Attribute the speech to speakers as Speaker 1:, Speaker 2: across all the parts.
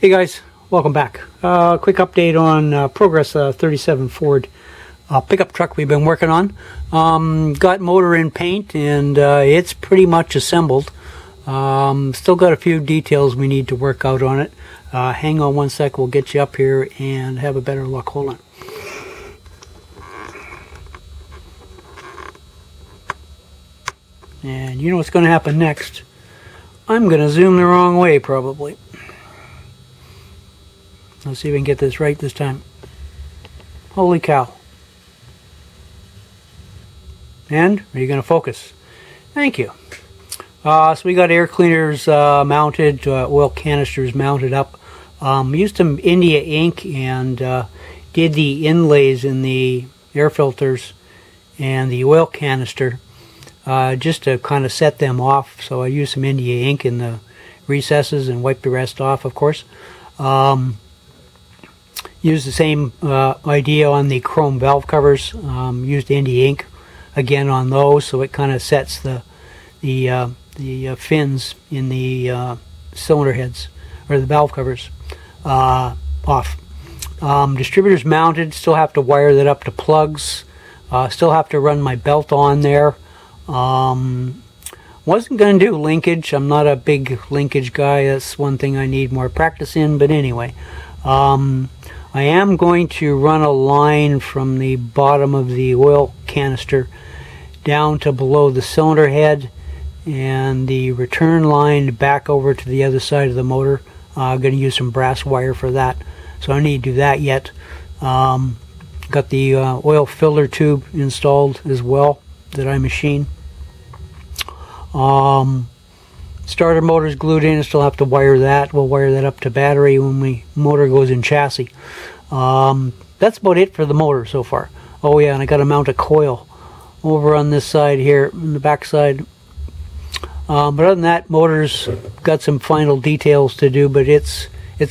Speaker 1: Hey guys, welcome back. Quick update on Progress 37 Ford pickup truck we've been working on. Got motor in paint and it's pretty much assembled. Still got a few details we need to work out on it. Hang on one sec, we'll get you up here and have a better look. Hold on. And you know what's going to happen next. I'm going to zoom the wrong way probably. Let's see if we can get this right this time. Holy cow. And are you going to focus? Thank you. So we got air cleaners mounted, oil canisters mounted up. Used some India ink and did the inlays in the air filters and the oil canister just to kind of set them off. So I used some India ink in the recesses and wiped the rest off, of course. Used the same idea on the chrome valve covers. Used India ink again on those, so it kind of sets the fins in the cylinder heads or the valve covers off. Distributors mounted. Still have to wire that up to plugs. Still have to run my belt on there. Wasn't going to do linkage. I'm not a big linkage guy. That's one thing I need more practice in. But anyway. I am going to run a line from the bottom of the oil canister down to below the cylinder head and the return line back over to the other side of the motor. I'm going to use some brass wire for that, so I need to do that yet. Got the oil filler tube installed as well that I machine. Starter motor's glued in. I still have to wire that. We'll wire that up to battery when the motor goes in chassis. That's about it for the motor so far. Oh yeah, and I got to mount a coil over on this side here, on the back side. But other than that, motor's got some final details to do, but it's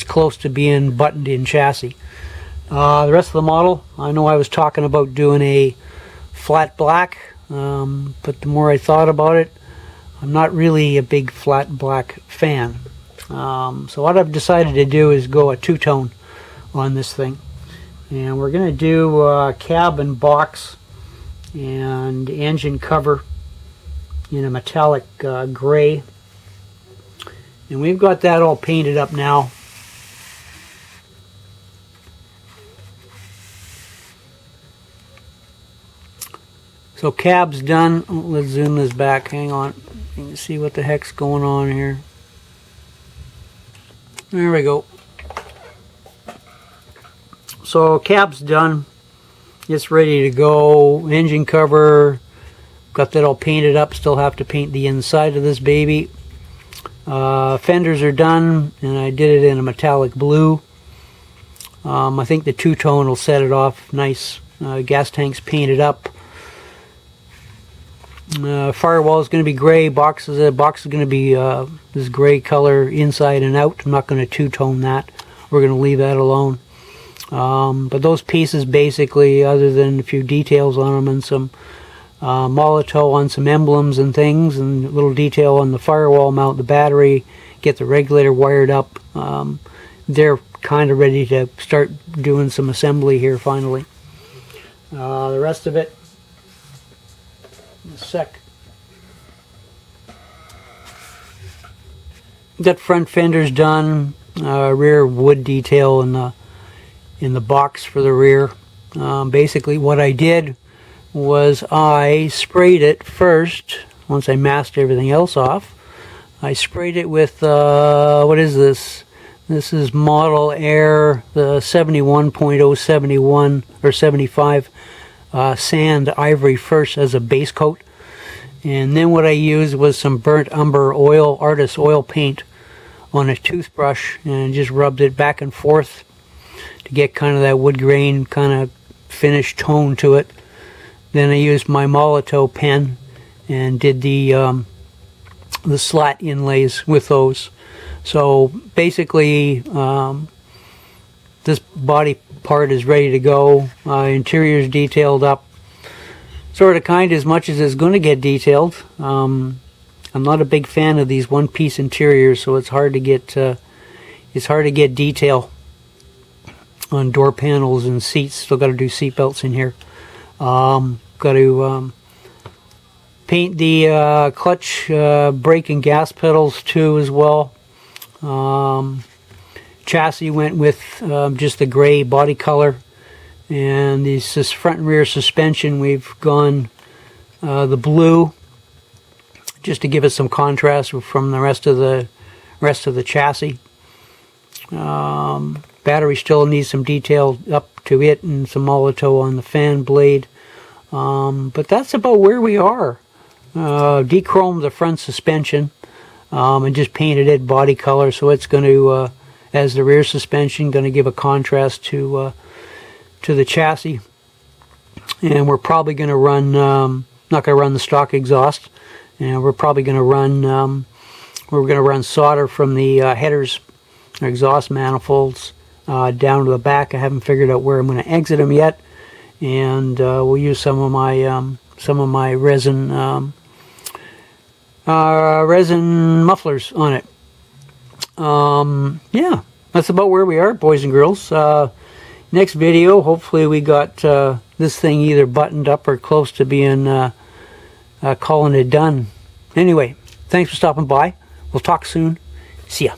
Speaker 1: close to being buttoned in chassis. The rest of the model, I know I was talking about doing a flat black, but the more I thought about it, I'm not really a big flat black fan. So what I've decided to do is go a two-tone on this thing. And we're going to do cab and box and engine cover in a metallic gray. And we've got that all painted up now. So cab's done. Let's zoom this back. Hang on. You can see what the heck's going on here. There we go. So cab's done. It's ready to go. Engine cover. Got that all painted up. Still have to paint the inside of this baby. Fenders are done, and I did it in a metallic blue. I think the two-tone will set it off nice. Gas tank's painted up. Firewall is going to be gray. Box is going to be this gray color inside and out. I'm not going to two-tone that. We're going to leave that alone. But those pieces basically, other than a few details on them and some Molotow on some emblems and things, and a little detail on the firewall, mount the battery, get the regulator wired up. They're kind of ready to start doing some assembly here finally. The rest of it, in a sec. Got front fenders done, rear wood detail in the box for the rear. Basically what I did was I sprayed it first. Once I masked everything else off, I sprayed it with what is this? This is Model Air, the 71.071 or 75 sand ivory first as a base coat, and then what I used was some burnt umber oil, artist oil paint on a toothbrush, and just rubbed it back and forth to get kind of that wood grain kind of finished tone to it. Then I used my Molotow pen and did the slat inlays with those. So basically this body part is ready to go. Interior is detailed up, sort of kind as much as it's going to get detailed. I'm not a big fan of these one-piece interiors, so it's hard to get it's hard to get detail on door panels and seats. Still got to do seat belts in here. Got to paint the clutch, brake, and gas pedals too as well. Chassis went with just the gray body color, and this front and rear suspension we've gone the blue, just to give it some contrast from the rest of the chassis. Battery still needs some detail up to it and some molotow on the fan blade, but that's about where we are. Dechromed the front suspension and just painted it body color, so it's going to, as the rear suspension, going to give a contrast to the chassis. And we're probably going to run, not going to run the stock exhaust, and we're probably going to run, solder from the headers, exhaust manifolds, down to the back. I haven't figured out where I'm going to exit them yet, and we'll use some of my resin resin mufflers on it. Yeah, that's about where we are, boys and girls. Next video, hopefully we got this thing either buttoned up or close to being calling it done. Anyway, thanks for stopping by. We'll talk soon. See ya.